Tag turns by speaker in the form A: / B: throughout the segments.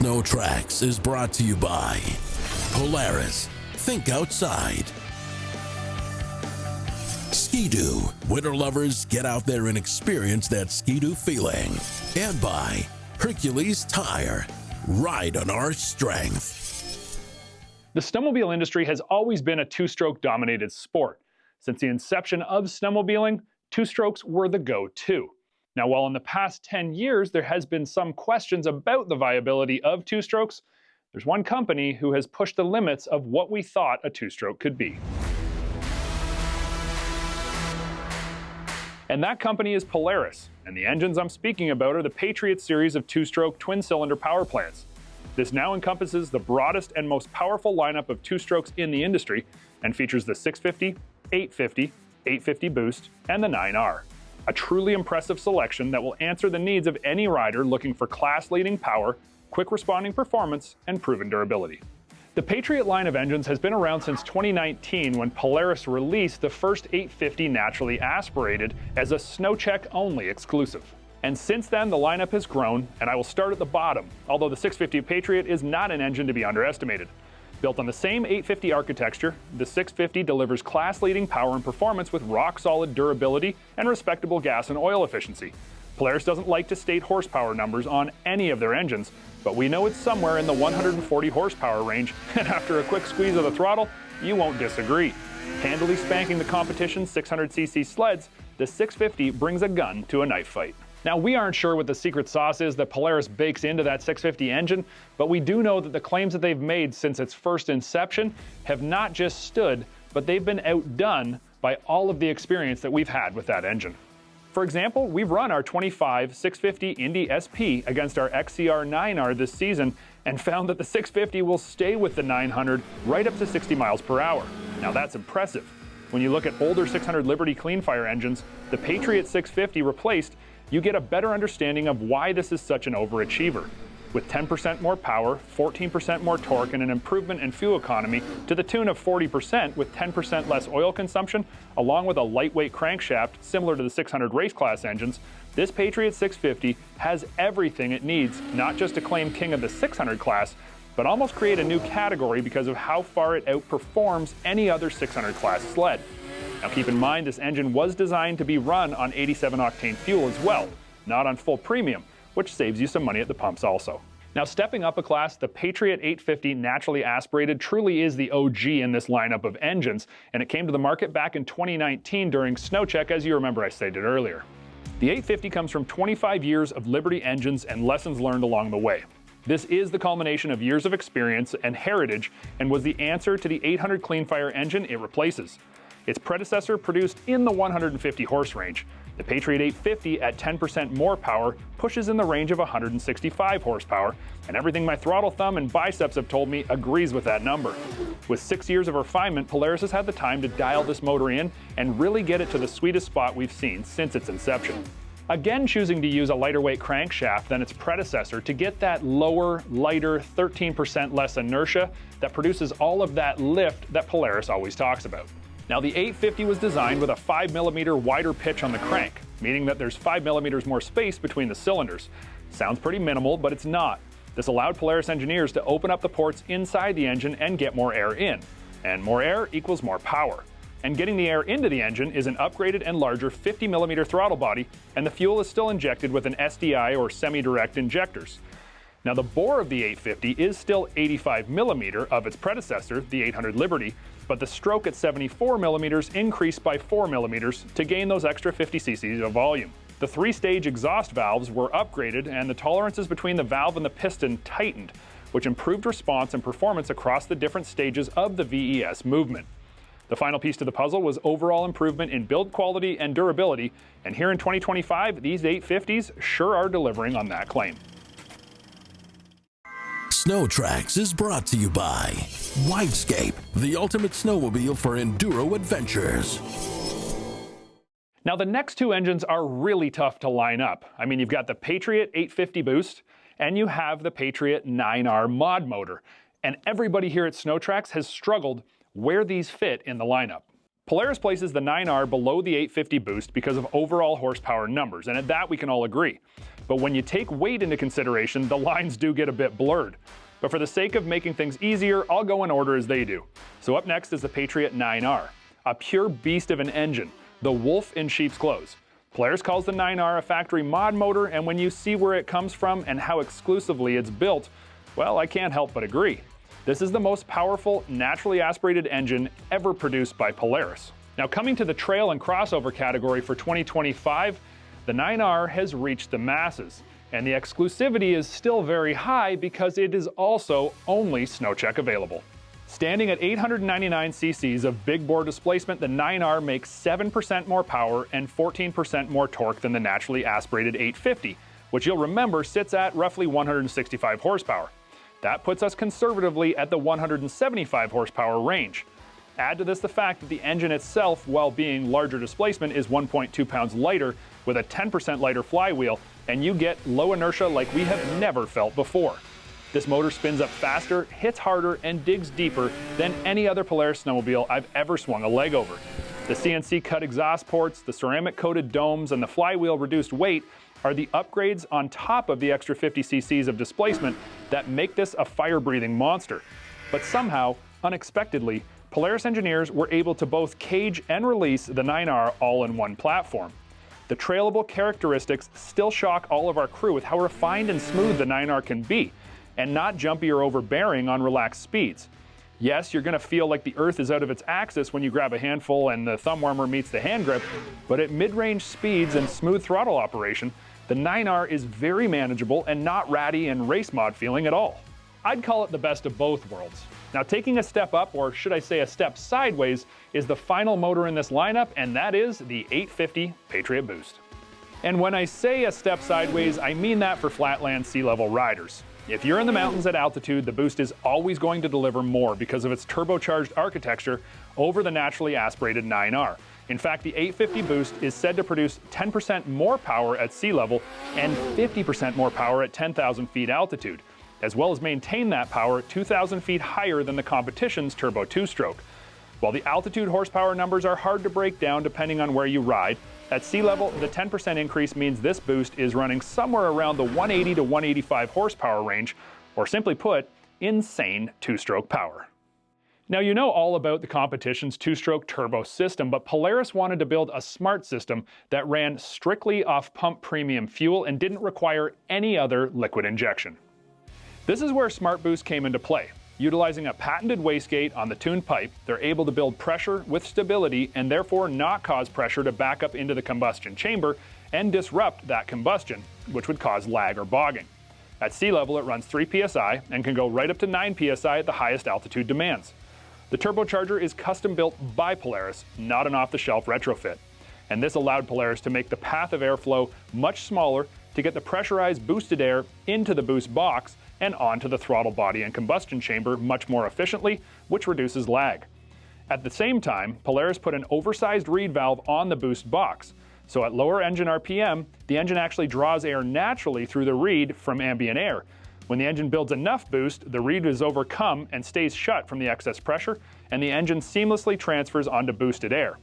A: SnowTrax is brought to you by Polaris. Think outside. Ski-Doo. Winter lovers, get out there and experience that Ski-Doo feeling. And by Hercules Tire. Ride on our strength.
B: The snowmobile industry has always been a two-stroke dominated sport. Since the inception of snowmobiling, two-strokes were the go-to. Now, while in the past 10 years there has been some questions about the viability of two-strokes, there's one company who has pushed the limits of what we thought a two-stroke could be. And that company is Polaris, and the engines I'm speaking about are the Patriot series of two-stroke twin-cylinder power plants. This now encompasses the broadest and most powerful lineup of two-strokes in the industry and features the 650, 850, 850 Boost, and the 9R. A truly impressive selection that will answer the needs of any rider looking for class-leading power, quick responding performance, and proven durability. The Patriot line of engines has been around since 2019 when Polaris released the first 850 naturally aspirated as a SnowCheck only exclusive. And since then, the lineup has grown, and I will start at the bottom, although the 650 Patriot is not an engine to be underestimated. Built on the same 850 architecture, the 650 delivers class-leading power and performance with rock-solid durability and respectable gas and oil efficiency. Polaris doesn't like to state horsepower numbers on any of their engines, but we know it's somewhere in the 140 horsepower range, and after a quick squeeze of the throttle, you won't disagree. Handily spanking the competition's 600cc sleds, the 650 brings a gun to a knife fight. Now, we aren't sure what the secret sauce is that Polaris bakes into that 650 engine, but we do know that the claims that they've made since its first inception have not just stood, but they've been outdone by all of the experience that we've had with that engine. For example, we've run our 25 650 Indy SP against our XCR 9R this season and found that the 650 will stay with the 900 right up to 60 miles per hour. Now that's impressive. When you look at older 600 Liberty Cleanfire engines, the Patriot 650 replaced, you get a better understanding of why this is such an overachiever. With 10% more power, 14% more torque, and an improvement in fuel economy to the tune of 40% with 10% less oil consumption, along with a lightweight crankshaft similar to the 600 race class engines, this Patriot 650 has everything it needs, not just to claim king of the 600 class, but almost create a new category because of how far it outperforms any other 600 class sled. Now keep in mind, this engine was designed to be run on 87 octane fuel as well, not on full premium, which saves you some money at the pumps also. Now stepping up a class, the Patriot 850 naturally aspirated truly is the OG in this lineup of engines, and it came to the market back in 2019 during SnowCheck, as you remember I stated earlier. The 850 comes from 25 years of Liberty engines and lessons learned along the way. This is the culmination of years of experience and heritage and was the answer to the 800 Cleanfire engine it replaces. Its predecessor produced in the 150 horse range. The Patriot 850 at 10% more power pushes in the range of 165 horsepower, and everything my throttle thumb and biceps have told me agrees with that number. With 6 years of refinement, Polaris has had the time to dial this motor in and really get it to the sweetest spot we've seen since its inception. Again, choosing to use a lighter weight crankshaft than its predecessor to get that lower, lighter, 13% less inertia that produces all of that lift that Polaris always talks about. Now, the 850 was designed with a 5mm wider pitch on the crank, meaning that there's 5mm more space between the cylinders. Sounds pretty minimal, but it's not. This allowed Polaris engineers to open up the ports inside the engine and get more air in. And more air equals more power. And getting the air into the engine is an upgraded and larger 50mm throttle body, and the fuel is still injected with an SDI or semi-direct injectors. Now, the bore of the 850 is still 85mm of its predecessor, the 800 Liberty, but the stroke at 74mm increased by 4mm to gain those extra 50 cc's of volume. The 3-stage exhaust valves were upgraded and the tolerances between the valve and the piston tightened, which improved response and performance across the different stages of the VES movement. The final piece to the puzzle was overall improvement in build quality and durability, and here in 2025, these 850s sure are delivering on that claim.
A: SnowTrax is brought to you by Widescape, the ultimate snowmobile for enduro adventures.
B: Now the next two engines are really tough to line up. I mean, you've got the Patriot 850 boost, and you have the Patriot 9R mod motor. And everybody here at SnowTrax has struggled where these fit in the lineup. Polaris places the 9R below the 850 boost because of overall horsepower numbers, and at that we can all agree. But when you take weight into consideration, the lines do get a bit blurred. But for the sake of making things easier, I'll go in order as they do. So up next is the Patriot 9R, a pure beast of an engine, the wolf in sheep's clothes. Polaris calls the 9R a factory mod motor, and when you see where it comes from and how exclusively it's built, well, I can't help but agree. This is the most powerful, naturally aspirated engine ever produced by Polaris. Now coming to the trail and crossover category for 2025, the 9R has reached the masses, and the exclusivity is still very high because it is also only SnowCheck available. Standing at 899 cc's of big bore displacement, the 9R makes 7% more power and 14% more torque than the naturally aspirated 850, which you'll remember sits at roughly 165 horsepower. That puts us conservatively at the 175 horsepower range. Add to this the fact that the engine itself, while being larger displacement, is 1.2 pounds lighter with a 10% lighter flywheel, and you get low inertia like we have never felt before. This motor spins up faster, hits harder, and digs deeper than any other Polaris snowmobile I've ever swung a leg over. The CNC cut exhaust ports, the ceramic coated domes, and the flywheel reduced weight are the upgrades on top of the extra 50 cc's of displacement that make this a fire-breathing monster. But somehow, unexpectedly, Polaris engineers were able to both cage and release the 9R all in one platform. The trailable characteristics still shock all of our crew with how refined and smooth the 9R can be, and not jumpy or overbearing on relaxed speeds. Yes, you're going to feel like the earth is out of its axis when you grab a handful and the thumb warmer meets the hand grip, but at mid-range speeds and smooth throttle operation, the 9R is very manageable and not ratty and race mod feeling at all. I'd call it the best of both worlds. Now taking a step up, or should I say a step sideways, is the final motor in this lineup, and that is the 850 Patriot Boost. And when I say a step sideways, I mean that for flatland sea level riders. If you're in the mountains at altitude, the Boost is always going to deliver more because of its turbocharged architecture over the naturally aspirated 9R. In fact, the 850 Boost is said to produce 10% more power at sea level and 50% more power at 10,000 feet altitude, as well as maintain that power 2,000 feet higher than the competition's turbo two-stroke. While the altitude horsepower numbers are hard to break down depending on where you ride, at sea level, the 10% increase means this Boost is running somewhere around the 180 to 185 horsepower range, or simply put, insane two-stroke power. Now you know all about the competition's two-stroke turbo system, but Polaris wanted to build a smart system that ran strictly off pump premium fuel and didn't require any other liquid injection. This is where Smart Boost came into play. Utilizing a patented wastegate on the tuned pipe, they're able to build pressure with stability and therefore not cause pressure to back up into the combustion chamber and disrupt that combustion, which would cause lag or bogging. At sea level, it runs 3 psi and can go right up to 9 psi at the highest altitude demands. The turbocharger is custom built by Polaris, not an off-the-shelf retrofit. And this allowed Polaris to make the path of airflow much smaller to get the pressurized boosted air into the boost box and onto the throttle body and combustion chamber much more efficiently, which reduces lag. At the same time, Polaris put an oversized reed valve on the boost box, so at lower engine RPM, the engine actually draws air naturally through the reed from ambient air. When the engine builds enough boost, the reed is overcome and stays shut from the excess pressure, and the engine seamlessly transfers onto boosted air.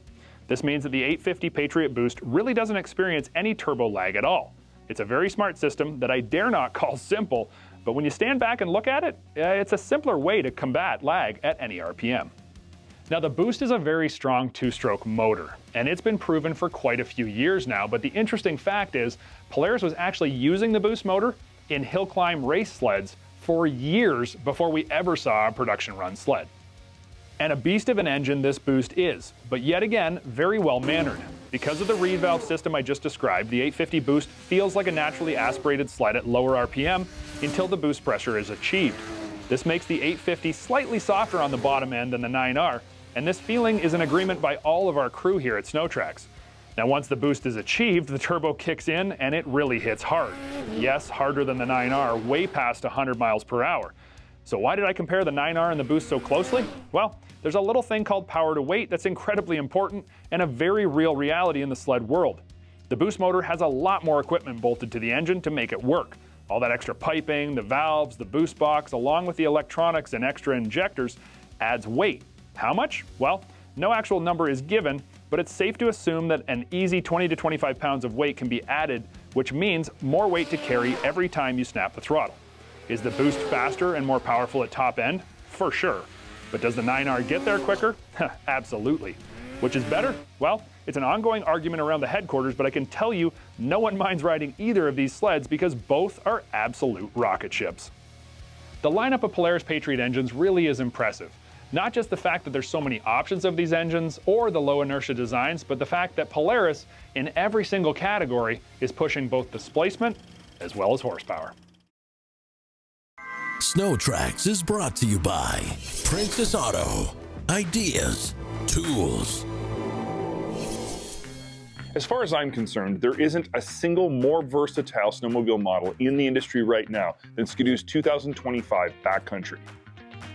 B: This means that the 850 Patriot Boost really doesn't experience any turbo lag at all. It's a very smart system that I dare not call simple, but when you stand back and look at it, it's a simpler way to combat lag at any RPM. Now the Boost is a very strong two-stroke motor, and it's been proven for quite a few years now, but the interesting fact is Polaris was actually using the Boost motor in hill climb race sleds for years before we ever saw a production run sled. And a beast of an engine this Boost is, but yet again, very well mannered. Because of the reed valve system I just described, the 850 Boost feels like a naturally aspirated sled at lower RPM until the boost pressure is achieved. This makes the 850 slightly softer on the bottom end than the 9R, and this feeling is an agreement by all of our crew here at SnowTrax. Now once the boost is achieved, the turbo kicks in and it really hits hard. Yes, harder than the 9R, way past 100 miles per hour. So why did I compare the 9R and the boost so closely? Well, there's a little thing called power to weight that's incredibly important and a very real reality in the sled world. The boost motor has a lot more equipment bolted to the engine to make it work. All that extra piping, the valves, the boost box, along with the electronics and extra injectors adds weight. How much? Well, no actual number is given, but it's safe to assume that an easy 20 to 25 pounds of weight can be added, which means more weight to carry every time you snap the throttle. Is the boost faster and more powerful at top end? For sure. But does the 9R get there quicker? Absolutely. Which is better? Well, it's an ongoing argument around the headquarters, but I can tell you no one minds riding either of these sleds because both are absolute rocket ships. The lineup of Polaris Patriot engines really is impressive. Not just the fact that there's so many options of these engines or the low inertia designs, but the fact that Polaris, in every single category, is pushing both displacement as well as horsepower.
A: SnowTrax is brought to you by Princess Auto. Ideas, tools.
C: As far as I'm concerned, there isn't a single more versatile snowmobile model in the industry right now than Ski-Doo's 2025 Backcountry.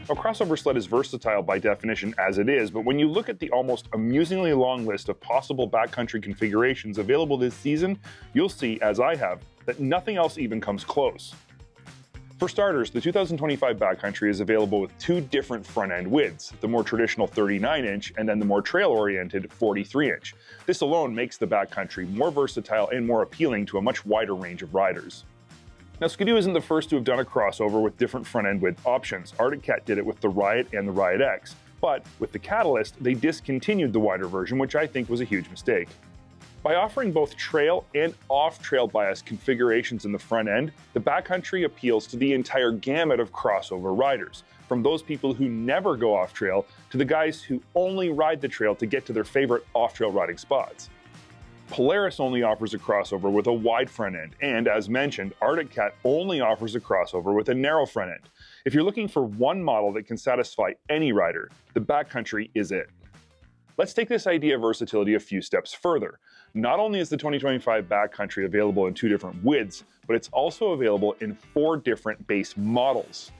C: A crossover sled is versatile by definition as it is, but when you look at the almost amusingly long list of possible backcountry configurations available this season, you'll see, as I have, that nothing else even comes close. For starters, the 2025 Backcountry is available with two different front-end widths, the more traditional 39-inch and then the more trail-oriented 43-inch. This alone makes the Backcountry more versatile and more appealing to a much wider range of riders. Now, Ski-Doo isn't the first to have done a crossover with different front-end width options. Arctic Cat did it with the Riot and the Riot X, but with the Catalyst, they discontinued the wider version, which I think was a huge mistake. By offering both trail and off-trail bias configurations in the front end, the Backcountry appeals to the entire gamut of crossover riders, from those people who never go off-trail to the guys who only ride the trail to get to their favorite off-trail riding spots. Polaris only offers a crossover with a wide front end, and as mentioned, Arctic Cat only offers a crossover with a narrow front end. If you're looking for one model that can satisfy any rider, the Backcountry is it. Let's take this idea of versatility a few steps further. Not only is the 2025 Backcountry available in two different widths, but it's also available in 4 different base models.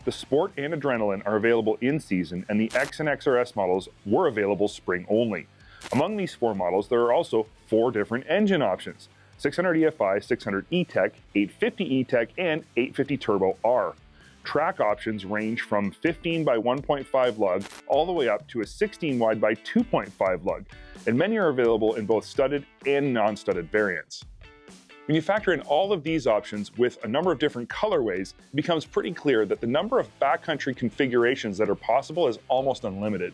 C: The Sport and Adrenaline are available in season, and the X and XRS models were available spring only. Among these 4 models, there are also 4 different engine options: 600 EFI, 600 E-Tech, 850 E-Tech, and 850 Turbo R. Track options range from 15 by 1.5 lug all the way up to a 16 wide by 2.5 lug, and many are available in both studded and non-studded variants. When you factor in all of these options with a number of different colorways, it becomes pretty clear that the number of backcountry configurations that are possible is almost unlimited.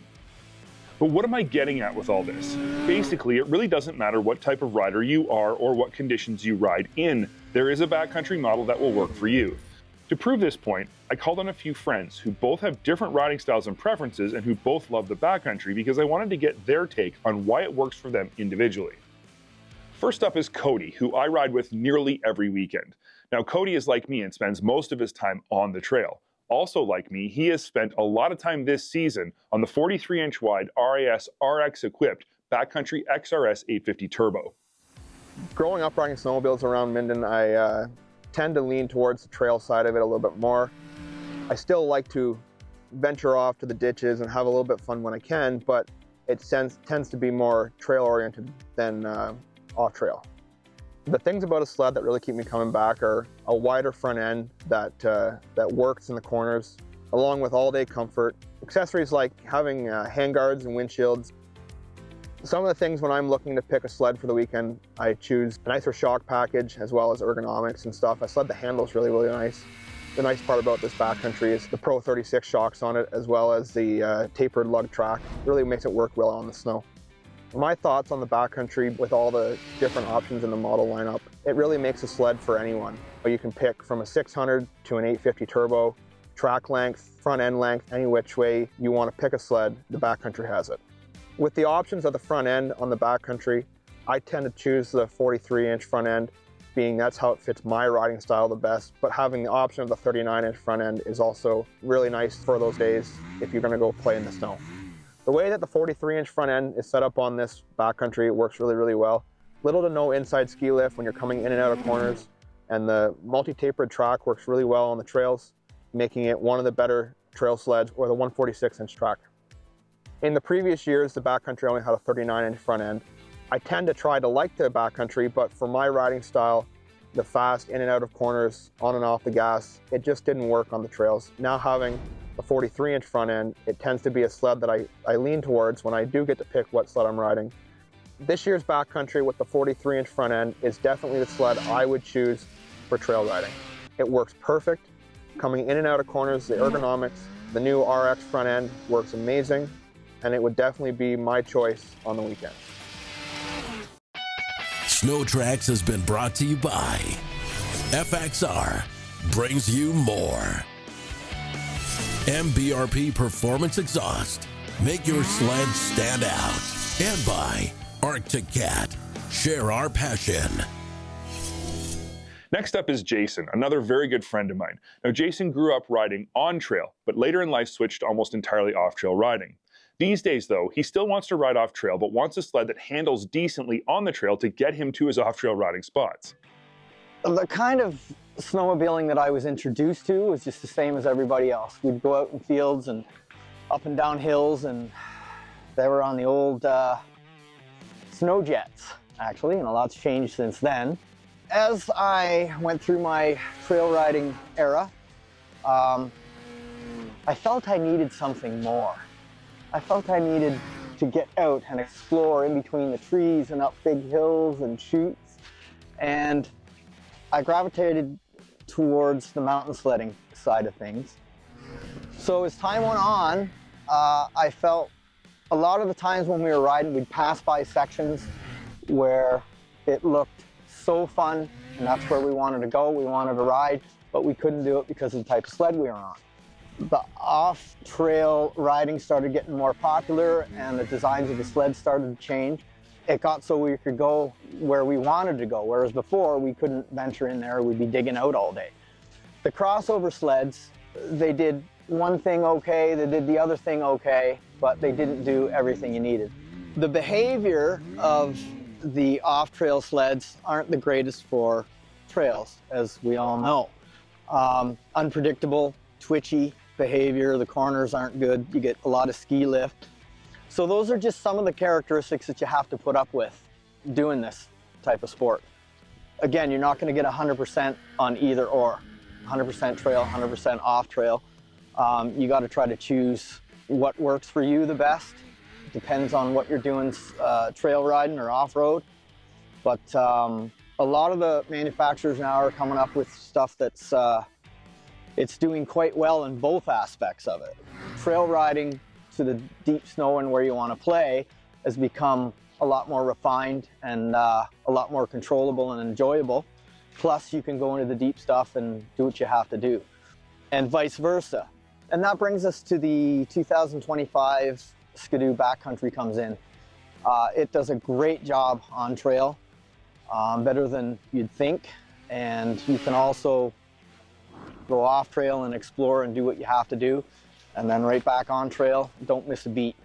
C: But what am I getting at with all this? Basically, it really doesn't matter what type of rider you are or what conditions you ride in. There is a backcountry model that will work for you. To prove this point, I called on a few friends who both have different riding styles and preferences and who both love the backcountry because I wanted to get their take on why it works for them individually. First up is Cody, who I ride with nearly every weekend. Now, Cody is like me and spends most of his time on the trail. Also like me, he has spent a lot of time this season on the 43-inch wide RAS RX equipped Backcountry XRS 850 Turbo.
D: Growing up riding snowmobiles around Minden, I tend to lean towards the trail side of it a little bit more. I still like to venture off to the ditches and have a little bit of fun when I can, but it tends to be more trail oriented than off trail. The things about a sled that really keep me coming back are a wider front end that works in the corners, along with all-day comfort. Accessories like having handguards and windshields. Some of the things when I'm looking to pick a sled for the weekend, I choose a nicer shock package as well as ergonomics and stuff. I sled the handle's really nice. The nice part about this backcountry is the Pro 36 shocks on it, as well as the tapered lug track. It really makes it work well on the snow. My thoughts on the backcountry with all the different options in the model lineup, it really makes a sled for anyone. You can pick from a 600 to an 850 turbo, track length, front end length, any which way you want to pick a sled, the backcountry has it. With the options at the front end on the backcountry, I tend to choose the 43-inch front end. being that's how it fits my riding style the best, but having the option of the 39-inch front end is also really nice for those days if you're going to go play in the snow. The way that the 43-inch front end is set up on this backcountry, it works really, really well. Little to no inside ski lift when you're coming in and out of corners, and the multi-tapered track works really well on the trails, making it one of the better trail sleds, or the 146-inch track. In the previous years, the backcountry only had a 39-inch front end. I tend to try to like the backcountry, but for my riding style, the fast in and out of corners, on and off the gas, it just didn't work on the trails. Now having the 43-inch front end, it tends to be a sled that I lean towards when I do get to pick what sled I'm riding. This year's backcountry with the 43-inch front end is definitely the sled I would choose for trail riding. It works perfect, coming in and out of corners, the ergonomics, the new RX front end works amazing, and it would definitely be my choice on the weekend.
A: SnowTrax has been brought to you by FXR, brings you more. MBRP Performance Exhaust, make your sled stand out. And by Arctic Cat, share our passion.
C: Next up is Jason, another very good friend of mine. Now, Jason grew up riding on trail, but later in life switched almost entirely off-trail riding. These days, though, he still wants to ride off-trail, but wants a sled that handles decently on the trail to get him to his off-trail riding spots.
E: The kind of snowmobiling that I was introduced to was just the same as everybody else. We'd go out in fields and up and down hills, and they were on the old snow jets, actually, and a lot's changed since then. As I went through my trail riding era, I felt I needed something more. I felt I needed to get out and explore in between the trees and up big hills and chutes, and I gravitated towards the mountain sledding side of things. So as time went on, I felt a lot of the times when we were riding, we'd pass by sections where it looked so fun, and that's where we wanted to go, we wanted to ride, but we couldn't do it because of the type of sled we were on. The off-trail riding started getting more popular, and the designs of the sleds started to change. It got so we could go where we wanted to go, whereas before we couldn't venture in there, we'd be digging out all day. The crossover sleds, they did one thing okay, they did the other thing okay, but they didn't do everything you needed. The behavior of the off-trail sleds aren't the greatest for trails, as we all know. Unpredictable, twitchy behavior, the corners aren't good, you get a lot of ski lift. So those are just some of the characteristics that you have to put up with doing this type of sport. Again, you're not going to get 100% on either or, 100% trail, 100% off trail. You got to try to choose what works for you the best. Depends on what you're doing, trail riding or off-road. But a lot of the manufacturers now are coming up with stuff that's it's doing quite well in both aspects of it. Trail riding to the deep snow and where you want to play has become a lot more refined and a lot more controllable and enjoyable. Plus you can go into the deep stuff and do what you have to do, and vice versa. And that brings us to the 2025 Ski-Doo Backcountry comes in. It does a great job on trail, better than you'd think, and you can also go off trail and explore and do what you have to do, and then right back on trail. Don't miss a beat.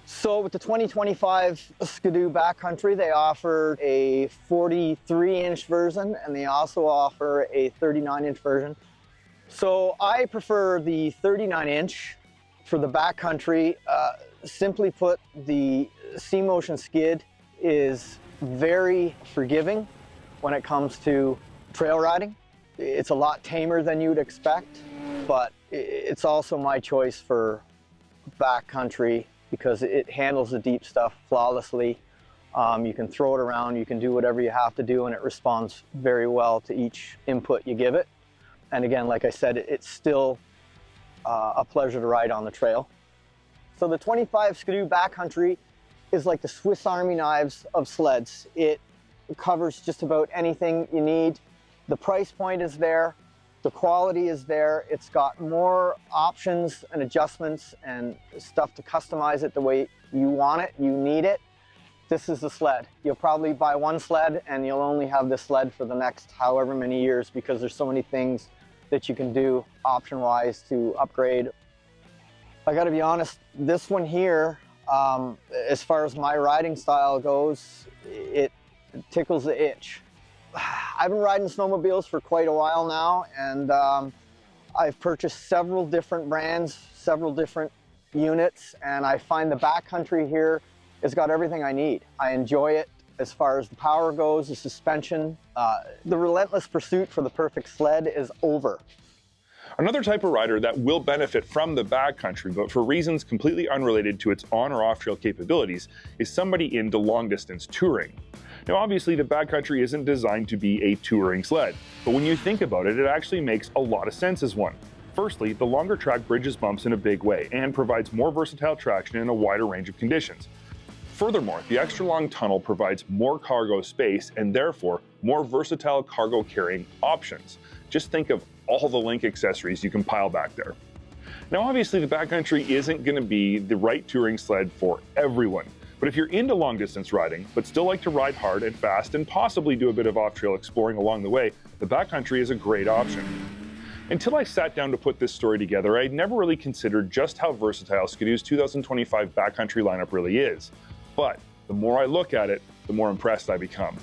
E: So with the 2025 Ski-Doo Backcountry, they offer a 43-inch version, and they also offer a 39-inch version. So I prefer the 39-inch for the backcountry. Simply put, the C-Motion skid is very forgiving when it comes to trail riding. It's a lot tamer than you'd expect, but it's also my choice for backcountry because it handles the deep stuff flawlessly. You can throw it around, you can do whatever you have to do, and it responds very well to each input you give it. And again, like I said, it's still a pleasure to ride on the trail. So the 25 Ski-Doo Backcountry is like the Swiss Army knives of sleds. It covers just about anything you need. The price point is there, the quality is there. It's got more options and adjustments and stuff to customize it the way you want it, you need it. this is the sled. You'll probably buy one sled and you'll only have this sled for the next however many years, because there's so many things that you can do option-wise to upgrade. I gotta be honest, this one here, as far as my riding style goes, it tickles the itch. I've been riding snowmobiles for quite a while now, and I've purchased several different brands, several different units, and I find the Backcountry here has got everything I need. I enjoy it as far as the power goes, the suspension. The relentless pursuit for the perfect sled is over.
C: Another type of rider that will benefit from the Backcountry, but for reasons completely unrelated to its on or off trail capabilities, is somebody into long distance touring. Now obviously the Backcountry isn't designed to be a touring sled, but when you think about it, it actually makes a lot of sense as one. Firstly, the longer track bridges bumps in a big way and provides more versatile traction in a wider range of conditions. Furthermore, the extra long tunnel provides more cargo space and therefore more versatile cargo carrying options. Just think of all the link accessories you can pile back there. Now obviously the Backcountry isn't going to be the right touring sled for everyone, but if you're into long distance riding but still like to ride hard and fast and possibly do a bit of off-trail exploring along the way, the Backcountry is a great option. Until I sat down to put this story together, I'd never really considered just how versatile Ski-Doo's 2025 Backcountry lineup really is. But the more I look at it, the more impressed I become.